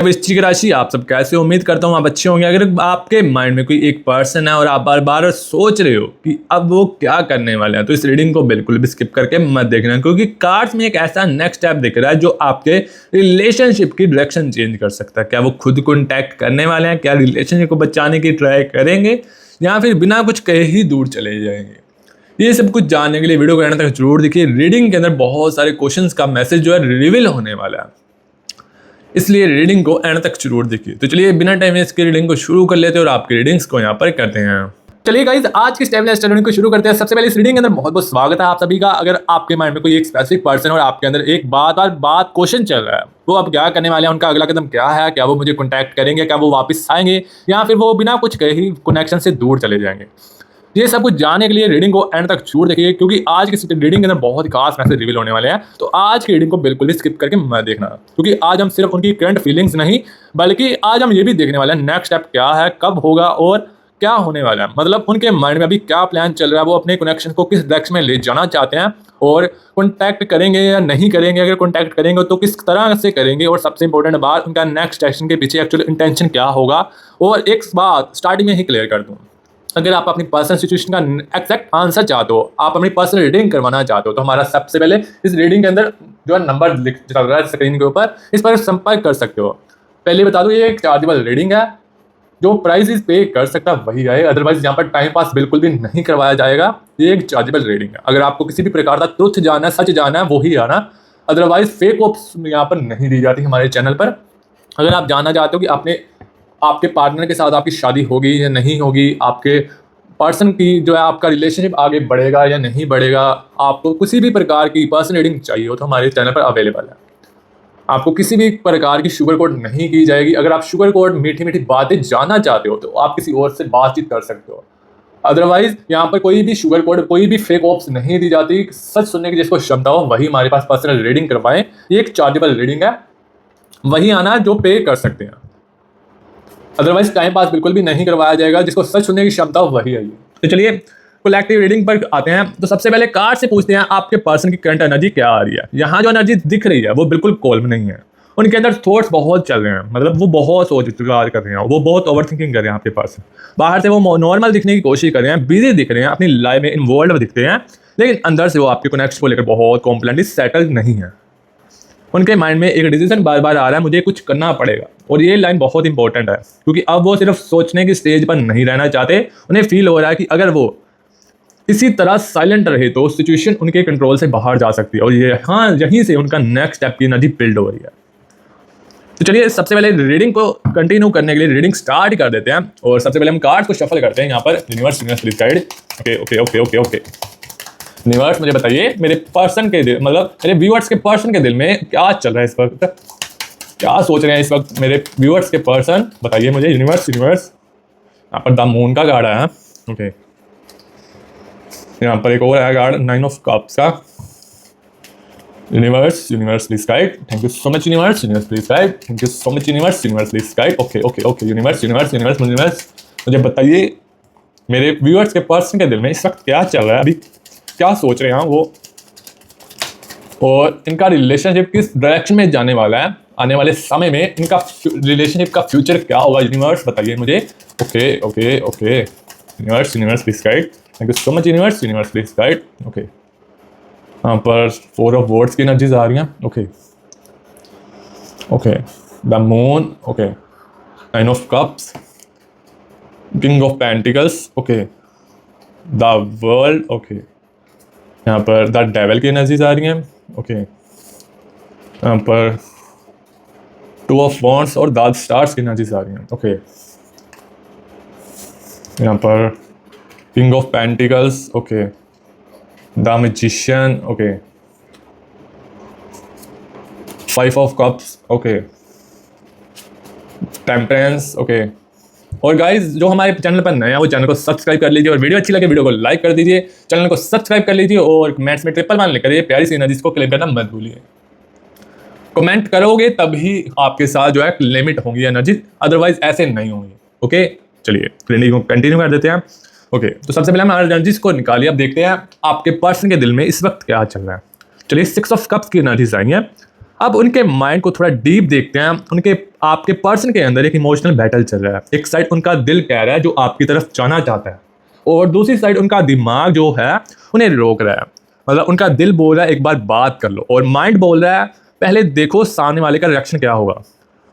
वृश्चिक राशि, आप सब कैसे हो? उम्मीद करता हूँ आप अच्छे होंगे। अगर आपके माइंड में कोई एक पर्सन है और आप बार बार सोच रहे हो कि अब वो क्या करने वाले हैं, तो इस रीडिंग को बिल्कुल भी स्किप करके मत देखना, क्योंकि कार्ड्स में एक ऐसा नेक्स्ट स्टेप दिख रहा है जो आपके रिलेशनशिप की डायरेक्शन चेंज कर सकता है। क्या वो खुद कॉन्टैक्ट करने वाले हैं? क्या रिलेशनशिप को बचाने की ट्राई करेंगे, या फिर बिना कुछ कहे ही दूर चले जाएंगे? ये सब कुछ जानने के लिए वीडियो को एंड तक जरूर देखिए। रीडिंग के अंदर बहुत सारे क्वेश्चंस का मैसेज जो है रिवील होने वाला है, इसलिए रीडिंग को एंड तक जरूर देखिए। तो चलिए बिना टाइम वेस्ट के रीडिंग को शुरू कर लेते हैं और आपकी रीडिंग्स को यहाँ पर करते हैं। चलिए गाइस, आज की स्टेप बाय स्टेप रीडिंग को शुरू करते हैं। सबसे पहले इस रीडिंग के अंदर बहुत बहुत स्वागत है आप सभी का। अगर आपके माइंड में कोई एक स्पेसिफिक पर्सन और आपके अंदर एक बात क्वेश्चन चल रहा है, वो अब क्या करने वाले हैं, उनका अगला कदम क्या है, क्या वो मुझे कॉन्टैक्ट करेंगे, क्या वो वापस आएंगे, या फिर वो बिना कुछ कहे ही कनेक्शन से दूर चले जाएंगे, ये सब कुछ जानने के लिए रीडिंग को एंड तक जरूर देखिए, क्योंकि आज की रीडिंग के अंदर बहुत ही खास मैसेज रिवील होने वाले हैं। तो आज की रीडिंग को बिल्कुल भी स्किप करके मत देखना, क्योंकि आज हम सिर्फ उनकी करंट फीलिंग्स नहीं, बल्कि आज हम ये भी देखने वाले हैं नेक्स्ट स्टेप क्या है, कब होगा और क्या होने वाला है। मतलब उनके माइंड में अभी क्या प्लान चल रहा है, वो अपने कनेक्शन को किस डायरेक्शन में ले जाना चाहते हैं, और कॉन्टैक्ट करेंगे या नहीं करेंगे, अगर कॉन्टैक्ट करेंगे तो किस तरह से करेंगे, और सबसे इंपॉर्टेंट बात, उनका नेक्स्ट एक्शन के पीछे एक्चुअल इंटेंशन क्या होगा। और एक बात स्टार्टिंग में ही क्लियर कर दूँ, अगर आप अपनी पर्सनल सिचुएशन का एक्जैक्ट आंसर चाहते हो, आप अपनी पर्सनल रीडिंग करवाना चाहते हो, तो हमारा सबसे पहले इस रीडिंग के अंदर जो है नंबर चल रहा है स्क्रीन के ऊपर, इस पर संपर्क कर सकते हो। पहले बता दूं, ये एक चार्जेबल रीडिंग है, जो प्राइस पे कर सकता वही आएगा, अदरवाइज यहाँ पर टाइम पास बिल्कुल भी नहीं करवाया जाएगा। ये एक चार्जेबल रीडिंग है। अगर आपको किसी भी प्रकार का ट्रुथ जानना है, सच जानना है, वही आना, अदरवाइज फेक ऑप्स यहाँ पर नहीं दी जाती हमारे चैनल पर। अगर आप जानना चाहते हो कि आपके पार्टनर के साथ आपकी शादी होगी या नहीं होगी, आपके पर्सन की जो है आपका रिलेशनशिप आगे बढ़ेगा या नहीं बढ़ेगा, आपको किसी भी प्रकार की पर्सन रीडिंग चाहिए हो तो हमारे चैनल पर अवेलेबल है। आपको किसी भी प्रकार की शुगर कोट नहीं की जाएगी। अगर आप शुगर कोट मीठी मीठी बातें जानना चाहते हो तो आप किसी और से बातचीत कर सकते हो, अदरवाइज यहाँ पर कोई भी शुगर कोट, कोई भी फेक ऑप्स नहीं दी जाती। सच सुनने की जिसको क्षमता हो वही हमारे पास पर्सनल रीडिंग करवाएं। ये एक चार्जेबल रीडिंग है, वही आना जो पे कर सकते हैं, अदरवाइज टाइम पास बिल्कुल भी नहीं करवाया जाएगा। जिसको सच सुनने की क्षमता हो वही आइए। तो चलिए कलेक्टिव रीडिंग पर आते हैं। तो सबसे पहले कार्ड से पूछते हैं आपके पर्सन की करंट एनर्जी क्या आ रही है। यहाँ जो एनर्जी दिख रही है वो बिल्कुल कॉल्म नहीं है, उनके अंदर थॉट्स बहुत चल रहे हैं, मतलब वो बहुत सोच विचार कर रहे हैं, वो बहुत ओवर थिंकिंग कर रहे हैं। आपके पर्सन बाहर से वो नॉर्मल दिखने की कोशिश कर रहे हैं, बिजी दिख रहे हैं, अपनी लाइफ में इन्वॉल्व दिखते हैं, लेकिन अंदर से वो आपके कनेक्शन को लेकर बहुत कॉम्प्लेटली सेटल नहीं है। उनके माइंड में एक डिसीजन बार बार आ रहा है, मुझे कुछ करना पड़ेगा। और ये लाइन बहुत इंपॉर्टेंट है, क्योंकि अब वो सिर्फ सोचने की स्टेज पर नहीं रहना चाहते। उन्हें फील हो रहा है कि अगर वो इसी तरह साइलेंट रहे तो सिचुएशन उनके कंट्रोल से बाहर जा सकती है, और ये यहीं से उनका नेक्स्ट स्टेप की एनर्जी बिल्ड हो रही है। तो चलिए सबसे पहले रीडिंग को कंटिन्यू करने के लिए रीडिंग स्टार्ट कर देते हैं, और सबसे पहले हम कार्ड्स को शफल करते हैं यहाँ पर। Universe please guide. Okay okay okay okay okay universe, मुझे बताइए मेरे पर्सन के दिल, मतलब मेरे व्यूअर्स के पर्सन के दिल में क्या चल रहा है इस वक्त, क्या सोच रहे हैं इस वक्त मेरे व्यूअर्स के पर्सन, बताइए मुझे। यूनिवर्स यहाँ पर द मून का कार्ड है। ओके, यहाँ पर एक और है कार्ड 9 ऑफ कप्स का। Universe please guide. Thank you so much universe please guide. Thank you so much universe please guide. Okay okay okay universe मुझे बताइए मेरे व्यूअर्स के पर्सन के दिल में इस वक्त क्या चल रहा है, अभी क्या सोच रहे हैं वो, और इनका रिलेशनशिप किस डायरेक्शन में जाने वाला है, आने वाले समय में इनका रिलेशनशिप का फ्यूचर क्या होगा। यूनिवर्स बताइए मुझे। Okay okay okay universe please guide. Thank you so much universe please guide. Okay, यहाँ पर 4 ऑफ वॉर्ड्स की एनर्जीज आ रही हैं। Okay okay the moon. Okay 9 of cups, king of pentacles. Okay the world. Okay, यहाँ पर the devil की energies आ रही हैं। ओके, यहाँ पर 2 ऑफ वॉन्ड्स और द स्टार्स की एनर्जीज आ रही हैं। ओके, यहाँ पर king of pentacles. Okay, the magician. Okay, 5 of cups. Okay, temperance. Okay, और गाइज जो हमारे चैनल पर नए हैं वो चैनल को सब्सक्राइब कर लीजिए, और वीडियो अच्छी लगे वीडियो को लाइक कर दीजिए, चैनल को सब्सक्राइब कर लीजिए, और कमेंट्स में 111 लिख करिए, प्यारी सी एनर्जीज को क्लेम करना मत भूलिए। कमेंट करोगे तभी आपके साथ जो है लिमिट होंगी एनर्जी, अदरवाइज ऐसे नहीं होंगी। ओके, चलिए रीडिंग को कंटिन्यू कर देते हैं। ओके, तो सबसे पहले हम एनर्जीज को निकालिए। अब देखते हैं आपके पर्सन के दिल में इस वक्त क्या चल रहा है। चलिए 6 ऑफ कप्स की एनर्जीज आई हैं। अब उनके माइंड को थोड़ा डीप देखते हैं, उनके आपके पर्सन के अंदर एक इमोशनल बैटल चल रहा है। एक साइड उनका दिल कह रहा है जो आपकी तरफ जाना चाहता है, और दूसरी साइड उनका दिमाग जो है उन्हें रोक रहा है। मतलब उनका दिल बोल रहा है एक बार बात कर लो, और माइंड बोल रहा है पहले देखो सामने वाले का रिएक्शन क्या होगा,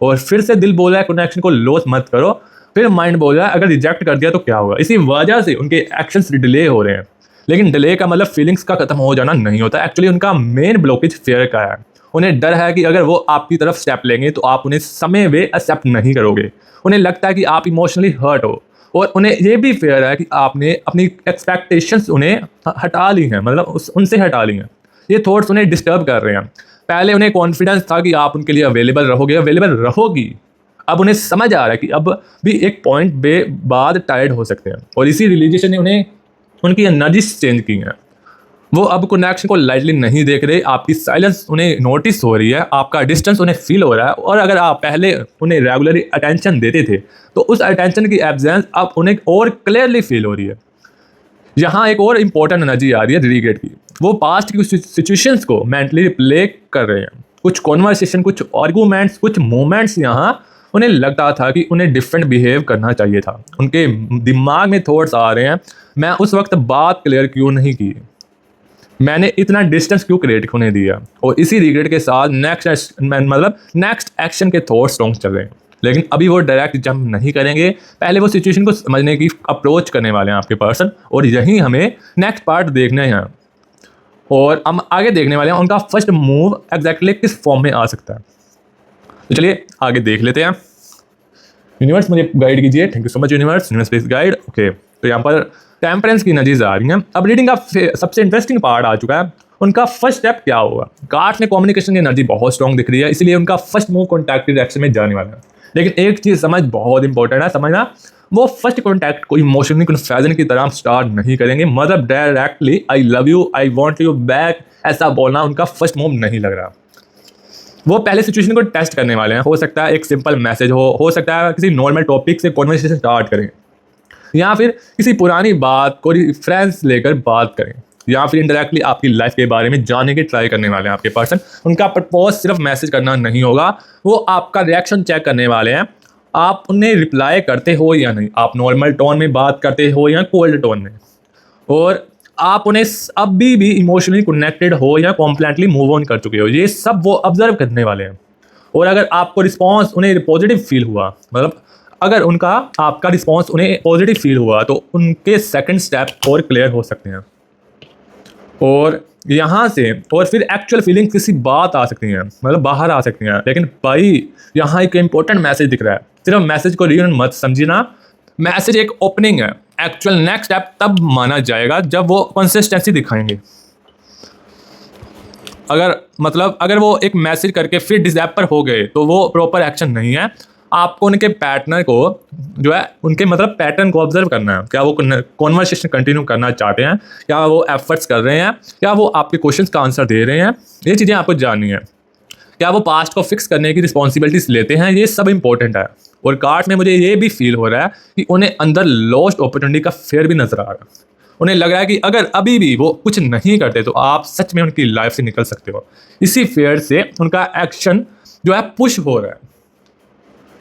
और फिर से दिल बोल रहा है कनेक्शन को लॉस मत करो, फिर माइंड बोल रहा है अगर रिजेक्ट कर दिया तो क्या होगा। इसी वजह से उनके एक्शंस डिले हो रहे हैं। लेकिन डिले का मतलब फीलिंग्स का खत्म हो जाना नहीं होता। एक्चुअली उनका मेन ब्लॉकेज फेयर का है। उन्हें डर है कि अगर वो आपकी तरफ स्टेप लेंगे तो आप उन्हें समय वे एक्सेप्ट नहीं करोगे। उन्हें लगता है कि आप इमोशनली हर्ट हो, और उन्हें ये भी फेयर है कि आपने अपनी एक्सपेक्टेशंस उन्हें हटा ली हैं, मतलब उनसे हटा ली हैं। ये थॉट्स उन्हें डिस्टर्ब कर रहे हैं। पहले उन्हें कॉन्फिडेंस था कि आप उनके लिए अवेलेबल रहोगे, अवेलेबल रहोगी। अब उन्हें समझ आ रहा है कि अब भी एक पॉइंट पे बाद टायर्ड हो सकते हैं, और इसी रिलीजेशन ने उन्हें उनकी एनर्जी चेंज की है। वो अब कनेक्शन को लाइटली नहीं देख रहे। आपकी साइलेंस उन्हें नोटिस हो रही है, आपका डिस्टेंस उन्हें फील हो रहा है। और अगर आप पहले उन्हें रेगुलरली अटेंशन देते थे तो उस अटेंशन की एब्सेंस अब उन्हें और क्लियरली फील हो रही है। यहाँ एक और इम्पोर्टेंट एनर्जी आ रही है रिग्रेट की। वो पास्ट की सिचुएशंस को मेंटली रिप्ले कर रहे हैं। कुछ कॉन्वर्सेशन, कुछ आर्गूमेंट्स, कुछ मोमेंट्स यहाँ उन्हें लगता था कि उन्हें डिफरेंट बिहेव करना चाहिए था। उनके दिमाग में थॉट्स आ रहे हैं, मैं उस वक्त बात क्लियर क्यों नहीं की, मैंने इतना डिस्टेंस क्यों क्रिएट होने दिया। और इसी रिग्रेट के साथ नेक्स्ट एक्शन के थॉट्स स्ट्रॉन्ग चल रहे हैं। लेकिन अभी वो डायरेक्ट जंप नहीं करेंगे, पहले वो सिचुएशन को समझने की अप्रोच करने वाले हैं आपके पर्सन। और यही हमें नेक्स्ट पार्ट देखने हैं, और हम आगे देखने वाले हैं उनका फर्स्ट मूव एग्जैक्टली किस फॉर्म में आ सकता है। तो चलिए आगे देख लेते हैं। यूनिवर्स मुझे गाइड कीजिए। Thank you so much universe please guide. Okay, तो यहाँ पर टेम्परेंस की एनर्जीज आ रही हैं। अब रीडिंग का सबसे इंटरेस्टिंग पार्ट आ चुका है। उनका फर्स्ट स्टेप क्या होगा। कार्ड्स में कम्युनिकेशन की एनर्जी बहुत स्ट्रॉन्ग दिख रही है, इसलिए उनका फर्स्ट मूव कॉन्टैक्ट डायरेक्शन में जाने वाला है। लेकिन एक चीज़ समझ बहुत इंपॉर्टेंट है, समझना, वो फर्स्ट कॉन्टैक्ट को इमोशनली कन्फ्यूजन की तरह स्टार्ट नहीं करेंगे। मतलब directly I love you, I want you back ऐसा बोलना उनका फर्स्ट मूव नहीं लग रहा। वो पहले सिचुएशन को टेस्ट करने वाले हैं। हो सकता है एक सिंपल मैसेज हो सकता है किसी नॉर्मल टॉपिक से कॉन्वर्सेशन स्टार्ट करें, या फिर किसी पुरानी बात को रेफरेंस लेकर बात करें, या फिर इंडायरेक्टली आपकी लाइफ के बारे में जानने की ट्राई करने वाले हैं आपके पर्सन। उनका पर्पज सिर्फ मैसेज करना नहीं होगा, वो आपका रिएक्शन चेक करने वाले हैं। आप उन्हें रिप्लाई करते हो या नहीं, आप नॉर्मल टोन में बात करते हो या कोल्ड टोन में, और आप उन्हें अभी भी इमोशनली कनेक्टेड हो या कॉम्प्लीटली मूव ऑन कर चुके हो, ये सब वो ऑब्जर्व करने वाले हैं। और अगर आपको रिस्पॉन्स उन्हें पॉजिटिव फील हुआ, मतलब अगर उनका आपका रिस्पॉन्स उन्हें पॉजिटिव फील हुआ, तो उनके सेकंड स्टेप और क्लियर हो सकते हैं। और यहाँ से और फिर एक्चुअल फीलिंग किसी बात आ सकती हैं, मतलब बाहर आ सकती हैं। लेकिन भाई यहाँ एक इंपॉर्टेंट मैसेज दिख रहा है। सिर्फ मैसेज को रीड मत समझना, मैसेज एक ओपनिंग है। एक्चुअल नेक्स्ट स्टेप तब माना जाएगा जब वो कंसिस्टेंसी दिखाएंगे। अगर वो एक मैसेज करके फिर डिसएप पर हो गए तो वो प्रॉपर एक्शन नहीं है। आपको उनके पैटर्न को जो है उनके पैटर्न को ऑब्जर्व करना है। क्या वो कॉन्वर्सेशन कंटिन्यू करना चाहते हैं, क्या वो एफर्ट्स कर रहे हैं, क्या वो आपके क्वेश्चंस का आंसर दे रहे हैं, ये चीज़ें आपको जाननी है। क्या वो पास्ट को फिक्स करने की रिस्पॉन्सिबिलिटीज लेते हैं, ये सब इंपॉर्टेंट है। और कार्ड्स में मुझे ये भी फील हो रहा है कि उन्हें अंदर लॉस्ट अपॉर्चुनिटी का फेयर भी नजर आ रहा है। उन्हें लग रहा है कि अगर अभी भी वो कुछ नहीं करते तो आप सच में उनकी लाइफ से निकल सकते हो। इसी फेयर से उनका एक्शन जो है पुश हो रहा है।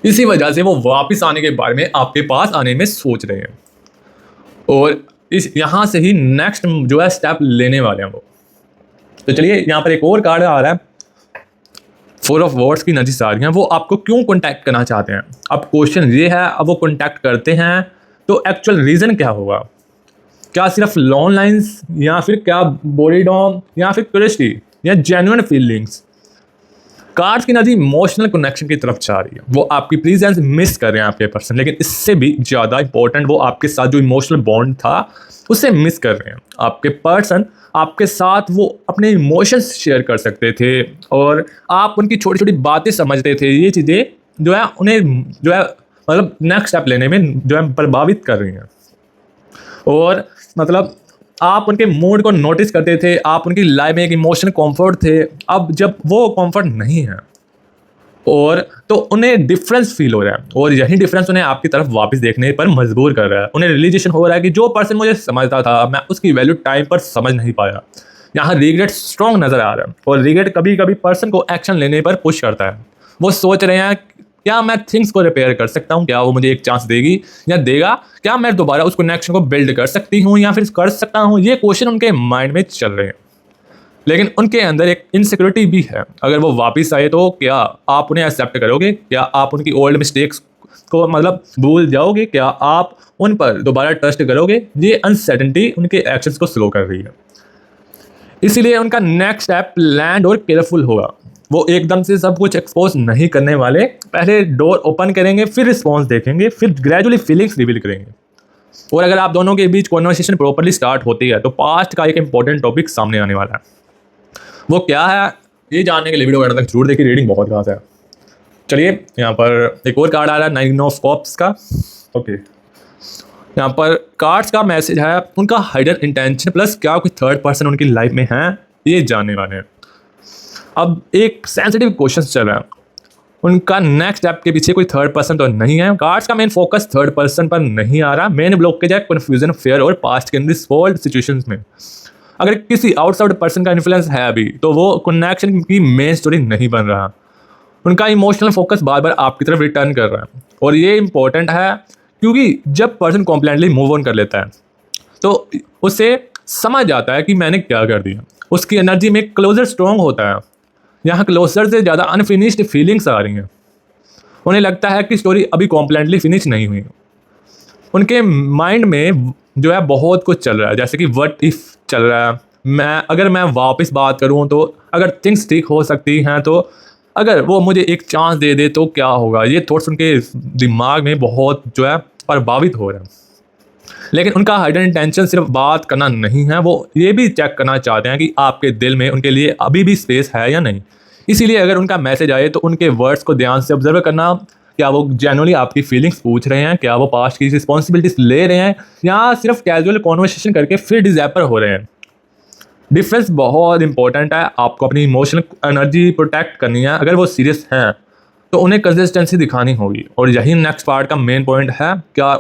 इसी वजह से वो वापस आने के बारे में आपके पास आने में सोच रहे हैं, और इस यहाँ से ही नेक्स्ट जो है स्टेप लेने वाले हैं वो। तो चलिए यहाँ पर एक और कार्ड आ रहा है, 4 ऑफ वॉर्ड्स की एनर्जी आ रही हैं। वो आपको क्यों कॉन्टैक्ट करना चाहते हैं। अब क्वेश्चन ये है, अब वो कॉन्टैक्ट करते हैं तो एक्चुअल रीज़न क्या होगा। क्या सिर्फ लॉन्ग लाइन्स, या फिर क्या बोरीडॉम, या फिर क्यूरियोसिटी, या जेन्युइन फीलिंग्स। कार्ड्स की एनर्जी इमोशनल कनेक्शन की तरफ जा रही है। वो आपकी प्रेजेंस मिस कर रहे हैं आपके पर्सन, लेकिन इससे भी ज़्यादा इंपॉर्टेंट वो आपके साथ जो इमोशनल बॉन्ड था उसे मिस कर रहे हैं। आपके पर्सन आपके साथ वो अपने इमोशंस शेयर कर सकते थे, और आप उनकी छोटी छोटी बातें समझते थे। ये चीज़ें जो है उन्हें जो है नेक्स्ट स्टेप लेने में जो है प्रभावित कर रही हैं। और आप उनके मूड को नोटिस करते थे, आप उनकी लाइफ में एक इमोशनल कंफर्ट थे। अब जब वो कंफर्ट नहीं है और तो उन्हें डिफरेंस फील हो रहा है, और यही डिफरेंस उन्हें आपकी तरफ वापस देखने पर मजबूर कर रहा है। उन्हें रियलाइजेशन हो रहा है कि जो पर्सन मुझे समझता था मैं उसकी वैल्यू टाइम पर समझ नहीं पाया। यहाँ रिग्रेट स्ट्रॉन्ग नज़र आ रहा है, और रिग्रेट कभी कभी पर्सन को एक्शन लेने पर पुश करता है। वो सोच रहे हैं क्या मैं थिंग्स को रिपेयर कर सकता हूँ, क्या वो मुझे एक चांस देगी या देगा, क्या मैं दोबारा उस कनेक्शन को बिल्ड कर सकती हूँ या फिर कर सकता हूँ, ये क्वेश्चन उनके माइंड में चल रहे हैं। लेकिन उनके अंदर एक इनसिक्योरिटी भी है। अगर वो वापस आए तो क्या आप उन्हें एक्सेप्ट करोगे, क्या आप उनकी ओल्ड मिस्टेक्स को मतलब भूल जाओगे, क्या आप उन पर दोबारा ट्रस्ट करोगे? ये अनसर्टेनिटी उनके एक्शंस को स्लो कर रही है। इसीलिए उनका नेक्स्ट स्टेप लैंड और केयरफुल होगा। वो एकदम से सब कुछ एक्सपोज नहीं करने वाले, पहले डोर ओपन करेंगे, फिर रिस्पॉन्स देखेंगे, फिर ग्रेजुअली फीलिंग्स रिवील करेंगे। और अगर आप दोनों के बीच कॉन्वर्सेशन प्रॉपरली स्टार्ट होती है तो पास्ट का एक इंपॉर्टेंट टॉपिक सामने आने वाला है। वो क्या है, ये जानने के लिए वीडियो तक जरूर देखिए, रीडिंग बहुत खास है। चलिए, यहाँ पर एक और कार्ड आ रहा है, 9 ऑफ कप्स का। ओके, यहाँ पर कार्ड्स का मैसेज है उनका हाइडन इंटेंशन प्लस क्या कोई थर्ड पर्सन उनकी लाइफ में है, ये जानने वाले हैं। अब एक सेंसिटिव क्वेश्चन चल रहा है, उनका नेक्स्ट स्टेप के पीछे कोई थर्ड पर्सन तो नहीं है। कार्ड्स का मेन फोकस थर्ड पर्सन पर नहीं आ रहा। मेन ब्लॉकेज है कन्फ्यूजन, फेयर और पास्ट के अनरिजॉल्व्ड सिचुएशंस में। अगर किसी आउटसाइड पर्सन का इन्फ्लुएंस है अभी तो वो कनेक्शन की मेन स्टोरी नहीं बन रहा। उनका इमोशनल फोकस बार बार आपकी तरफ रिटर्न कर रहा है। और ये इंपॉर्टेंट है क्योंकि जब पर्सन कॉम्प्लीटली मूव ऑन कर लेता है तो उसे समझ आता है कि मैंने क्या कर दिया। उसकी एनर्जी में क्लोजर स्ट्रॉन्ग होता है। यहाँ क्लोजर से ज़्यादा अनफिनिश्ड फीलिंग्स आ रही हैं। उन्हें लगता है कि स्टोरी अभी कॉम्प्लीटली फिनिश नहीं हुई। उनके माइंड में जो है बहुत कुछ चल रहा है, जैसे कि व्हाट इफ चल रहा है। अगर मैं वापस बात करूं तो अगर थिंग्स ठीक हो सकती हैं, तो अगर वो मुझे एक चांस दे दे तो क्या होगा। ये थॉट्स उनके दिमाग में बहुत जो है प्रभावित हो रहे हैं। लेकिन उनका हाइडन इंटेंशन सिर्फ बात करना नहीं है, वो ये भी चेक करना चाहते हैं कि आपके दिल में उनके लिए अभी भी स्पेस है या नहीं। इसीलिए अगर उनका मैसेज आए तो उनके वर्ड्स को ध्यान से ऑब्जर्व करना। क्या वो जेन्युइनली आपकी फीलिंग्स पूछ रहे हैं, क्या वो पास्ट की रिस्पॉन्सिबिलिटीज ले रहे हैं, या सिर्फ कैजुअल कॉन्वर्सेशन करके फिर डिजैपर हो रहे हैं। डिफरेंस बहुत इंपॉर्टेंट है। आपको अपनी इमोशनल एनर्जी प्रोटेक्ट करनी है। अगर वो सीरियस हैं तो उन्हें कंसिस्टेंसी दिखानी होगी। और यही नेक्स्ट पार्ट का मेन पॉइंट है, क्या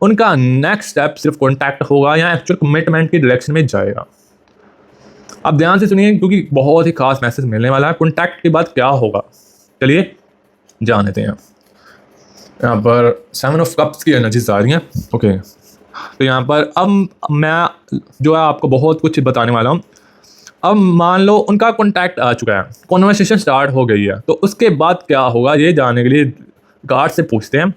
उनका नेक्स्ट स्टेप सिर्फ कॉन्टैक्ट होगा या एक्चुअल कमिटमेंट की डायरेक्शन में जाएगा। अब ध्यान से सुनिए क्योंकि बहुत ही खास मैसेज मिलने वाला है। कॉन्टैक्ट के बाद क्या होगा, चलिए जान लेते हैं। यहाँ पर 7 ऑफ कप्स की एनर्जीज आ रही हैं। ओके, तो यहाँ पर अब मैं जो है आपको बहुत कुछ बताने वाला हूँ। अब मान लो उनका कॉन्टैक्ट आ चुका है, कॉन्वर्सेशन स्टार्ट हो गई है, तो उसके बाद क्या होगा ये जानने के लिए कार्ड से पूछते हैं।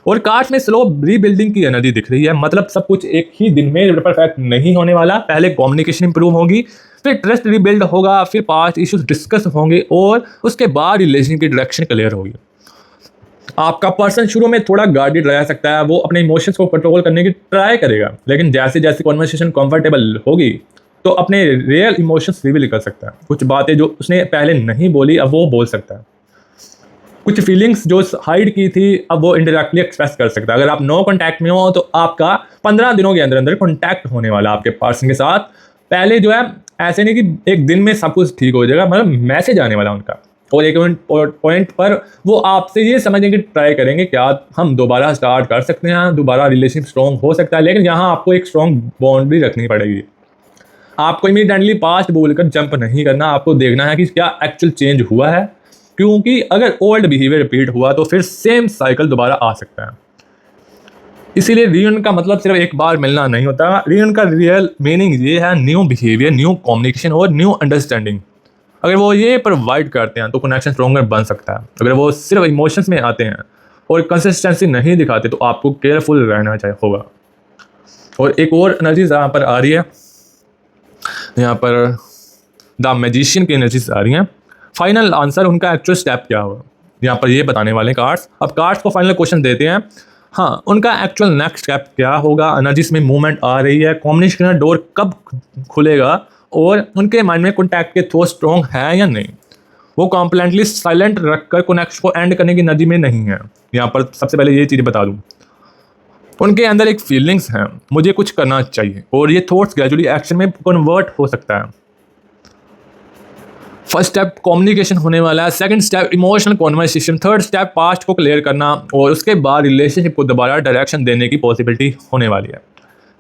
और कार्ड्स में स्लो रीबिल्डिंग की एनर्जी दिख रही है। मतलब सब कुछ एक ही दिन में परफेक्ट नहीं होने वाला। पहले कम्युनिकेशन इंप्रूव होगी, फिर ट्रस्ट रीबिल्ड होगा, फिर पास्ट इश्यूज डिस्कस होंगे और उसके बाद रिलेशन की डायरेक्शन क्लियर होगी। आपका पर्सन शुरू में थोड़ा गार्डेड रह सकता है, वो अपने इमोशंस को कंट्रोल करने की ट्राई करेगा, लेकिन जैसे जैसे कॉन्वर्सेशन कंफर्टेबल होगी तो अपने रियल इमोशंस रिवील कर सकता है। कुछ बातें जो उसने पहले नहीं बोली अब वो बोल सकता है। कुछ फीलिंग्स जो हाइड की थी अब वो इंडायरेक्टली एक्सप्रेस कर सकता है। अगर आप नो कॉन्टैक्ट में हो तो आपका 15 दिनों के अंदर अंदर कॉन्टैक्ट होने वाला आपके पर्सन के साथ। पहले जो है ऐसे नहीं कि एक दिन में सब कुछ ठीक हो जाएगा, मतलब मैसेज आने वाला उनका। और एक पॉइंट पर वो आपसे ये समझने की ट्राई करेंगे क्या हम दोबारा स्टार्ट कर सकते हैं, दोबारा रिलेशन स्ट्रॉन्ग हो सकता है। लेकिन यहाँ आपको एक स्ट्रॉन्ग बाउंड्री रखनी पड़ेगी। आपको इमीडिएटली पास्ट बोलकर जंप नहीं करना। आपको देखना है कि क्या एक्चुअल चेंज हुआ है, क्योंकि अगर ओल्ड बिहेवियर रिपीट हुआ तो फिर सेम साइकिल दोबारा आ सकता है। इसीलिए रीयूनियन का मतलब सिर्फ एक बार मिलना नहीं होता। रीयूनियन का रियल मीनिंग ये है न्यू बिहेवियर, न्यू कम्युनिकेशन और न्यू अंडरस्टैंडिंग। अगर वो ये प्रोवाइड करते हैं तो कनेक्शन स्ट्रॉन्गर बन सकता है। अगर वो सिर्फ इमोशंस में आते हैं और कंसिस्टेंसी नहीं दिखाते तो आपको केयरफुल रहना चाहिए होगा। और एक और एनर्जीज यहाँ पर आ रही है, यहाँ पर द मैजिशियन की एनर्जीज आ रही हैं। फाइनल आंसर उनका एक्चुअल स्टेप क्या होगा यहाँ पर ये बताने वाले कार्ड्स। अब कार्ड्स को फाइनल क्वेश्चन देते हैं। हाँ, उनका एक्चुअल नेक्स्ट स्टेप क्या होगा। एनर्जीज में मूवमेंट आ रही है। कॉम्बिनेशन डोर कब खुलेगा और उनके माइंड में कॉन्टैक्ट के थ्रो स्ट्रॉन्ग है या नहीं। वो कॉम्प्लेंटली साइलेंट रखकर कनेक्शन को एंड करने की एनर्जी में नहीं है। यहाँ पर सबसे पहले ये चीज़ बता दूँ, उनके अंदर एक फीलिंग्स हैं मुझे कुछ करना चाहिए, और ये थॉट्स ग्रेजुअली एक्शन में कन्वर्ट हो सकता है। फर्स्ट स्टेप कम्युनिकेशन होने वाला है, second step emotional conversation, third step past को क्लियर करना, और उसके बाद रिलेशनशिप को दोबारा डायरेक्शन देने की पॉसिबिलिटी होने वाली है।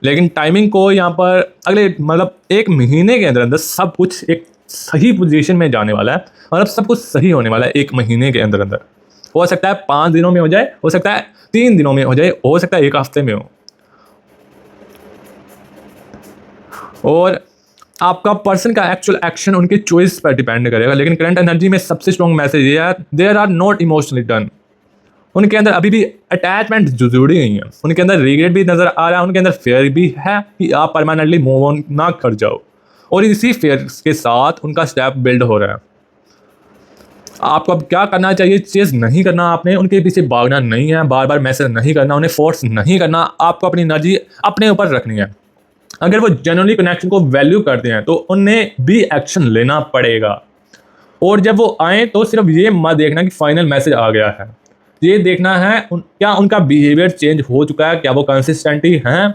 लेकिन टाइमिंग को यहाँ पर अगले मतलब 1 महीने के अंदर अंदर सब कुछ एक सही पोजीशन में जाने वाला है। मतलब सब कुछ सही होने वाला है 1 महीने के अंदर अंदर। हो सकता है 5 दिनों में हो जाए, हो सकता है 3 दिनों में हो जाए, हो सकता है 1 हफ्ते में हो। और आपका पर्सन का एक्चुअल एक्शन उनके चॉइस पर डिपेंड करेगा। लेकिन करंट एनर्जी में सबसे स्ट्रॉन्ग मैसेज ये है, there are not emotionally done. उनके अंदर अभी भी अटैचमेंट जुड़ी हुई है, उनके अंदर रिग्रेट भी नजर आ रहा है, उनके अंदर फेयर भी है कि आप परमानेंटली मूव ऑन ना कर जाओ। और इसी फेयर के साथ उनका स्टेप बिल्ड हो रहा है। आपको अब क्या करना चाहिए, चेज नहीं करना, आपने उनके पीछे भागना नहीं है, बार बार मैसेज नहीं करना, उन्हें फोर्स नहीं करना, आपको अपनी एनर्जी अपने ऊपर रखनी है। अगर वो जेन्युइनली कनेक्शन को वैल्यू करते हैं तो उन्हें भी एक्शन लेना पड़ेगा। और जब वो आए तो सिर्फ ये मत देखना कि फाइनल मैसेज आ गया है, ये देखना है क्या उनका बिहेवियर चेंज हो चुका है, क्या वो कंसिस्टेंटली हैं,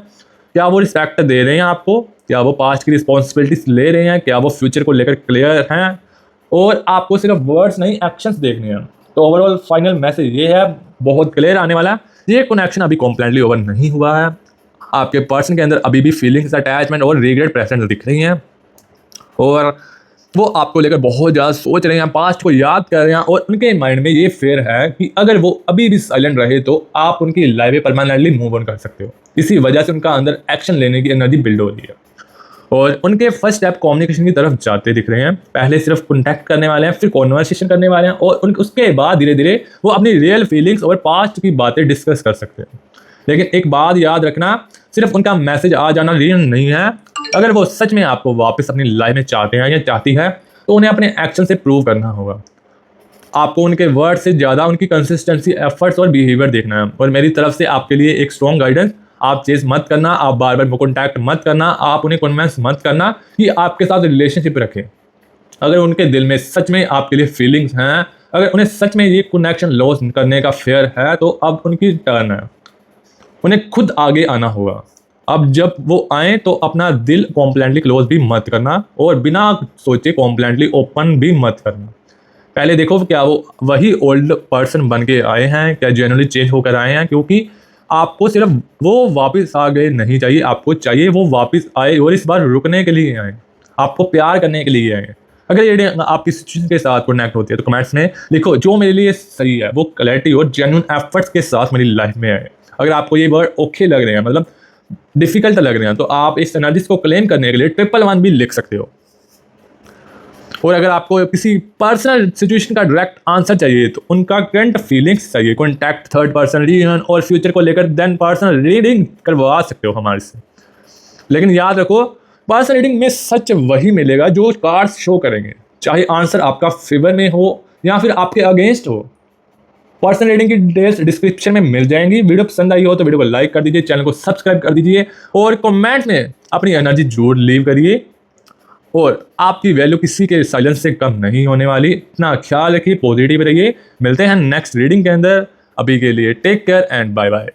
क्या वो रिस्पेक्ट दे रहे हैं आपको, क्या वो पास्ट की रिस्पॉन्सिबिलिटीज ले रहे हैं, क्या वो फ्यूचर को लेकर क्लियर हैं। और आपको सिर्फ वर्ड्स नहीं, एक्शंस देखने हैं। तो ओवरऑल फाइनल मैसेज ये है, बहुत क्लियर आने वाला है, ये कनेक्शन अभी कम्प्लीटली ओवर नहीं हुआ है। आपके पर्सन के अंदर अभी भी फीलिंग्स, अटैचमेंट और रिग्रेट प्रेजेंट दिख रही हैं, और वो आपको लेकर बहुत ज़्यादा सोच रहे हैं, पास्ट को याद कर रहे हैं, और उनके माइंड में ये फेयर है कि अगर वो अभी भी साइलेंट रहे तो आप उनकी लाइफ में परमानेंटली मूव ऑन कर सकते हो। इसी वजह से उनका अंदर एक्शन लेने की एनर्जी बिल्ड हो रही है, और उनके फर्स्ट स्टेप कम्युनिकेशन की तरफ जाते दिख रहे हैं। पहले सिर्फ कॉन्टैक्ट करने वाले हैं, फिर कॉन्वर्सेशन करने वाले हैं, और उसके बाद धीरे धीरे वो अपनी रियल फीलिंग्स और पास्ट की बातें डिस्कस कर सकते हैं। लेकिन एक बात याद रखना, सिर्फ उनका मैसेज आ जाना रीजन नहीं है। अगर वो सच में आपको वापस अपनी लाइफ में चाहते हैं या चाहती है तो उन्हें अपने एक्शन से प्रूव करना होगा। आपको उनके वर्ड से ज़्यादा उनकी कंसिस्टेंसी, एफर्ट्स और बिहेवियर देखना है। और मेरी तरफ से आपके लिए एक स्ट्रॉन्ग गाइडेंस, आप चेज मत करना, आप बार बार कॉन्टैक्ट मत करना, आप उन्हें कन्विंस मत करना कि आपके साथ रिलेशनशिप रखें। अगर उनके दिल में सच में आपके लिए फीलिंग्स हैं, अगर उन्हें सच में ये कनेक्शन लॉस करने का फेयर है, तो अब उनकी टर्न है, उन्हें खुद आगे आना होगा। अब जब वो आए तो अपना दिल कॉम्प्लेंटली क्लोज भी मत करना, और बिना सोचे कॉम्प्लेंटली ओपन भी मत करना। पहले देखो क्या वो वही ओल्ड पर्सन बन के आए हैं, क्या जेन्युइनली चेंज होकर आए हैं। क्योंकि आपको सिर्फ वो वापस आ गए नहीं चाहिए, आपको चाहिए वो वापस आए, और इस बार रुकने के लिए आए, आपको प्यार करने के लिए आए। अगर ये आपकी सिचुएशन के साथ कनेक्ट होती है तो कमेंट्स में लिखो, जो मेरे लिए सही है वो क्लैरिटी और जेन्युइन एफर्ट्स के साथ मेरी लाइफ में आए। अगर आपको ये वर्ड ओके लग रहे हैं, मतलब डिफिकल्ट लग रहे हैं, तो आप इस एनर्जीज को क्लेम करने के लिए 111 भी लिख सकते हो। और अगर आपको किसी पर्सनल सिचुएशन का डायरेक्ट आंसर चाहिए तो उनका करंट फीलिंग्स चाहिए, कॉन्टैक्ट थर्ड पर्सन रीजन और फ्यूचर को लेकर देन पर्सनल रीडिंग करवा सकते हो हमारे से। लेकिन याद रखो, पर्सनल रीडिंग में सच वही मिलेगा जो कार्ड्स शो करेंगे, चाहे आंसर आपका फेवर में हो या फिर आपके अगेंस्ट हो। पर्सनल रीडिंग की डिटेल्स डिस्क्रिप्शन में मिल जाएंगी। वीडियो पसंद आई हो तो वीडियो को लाइक कर दीजिए, चैनल को सब्सक्राइब कर दीजिए, और कमेंट में अपनी एनर्जी जरूर लीव करिए। और आपकी वैल्यू किसी के साइलेंस से कम नहीं होने वाली। इतना ख्याल रखिए, पॉजिटिव रहिए। मिलते हैं नेक्स्ट रीडिंग के अंदर। अभी के लिए take care and bye bye.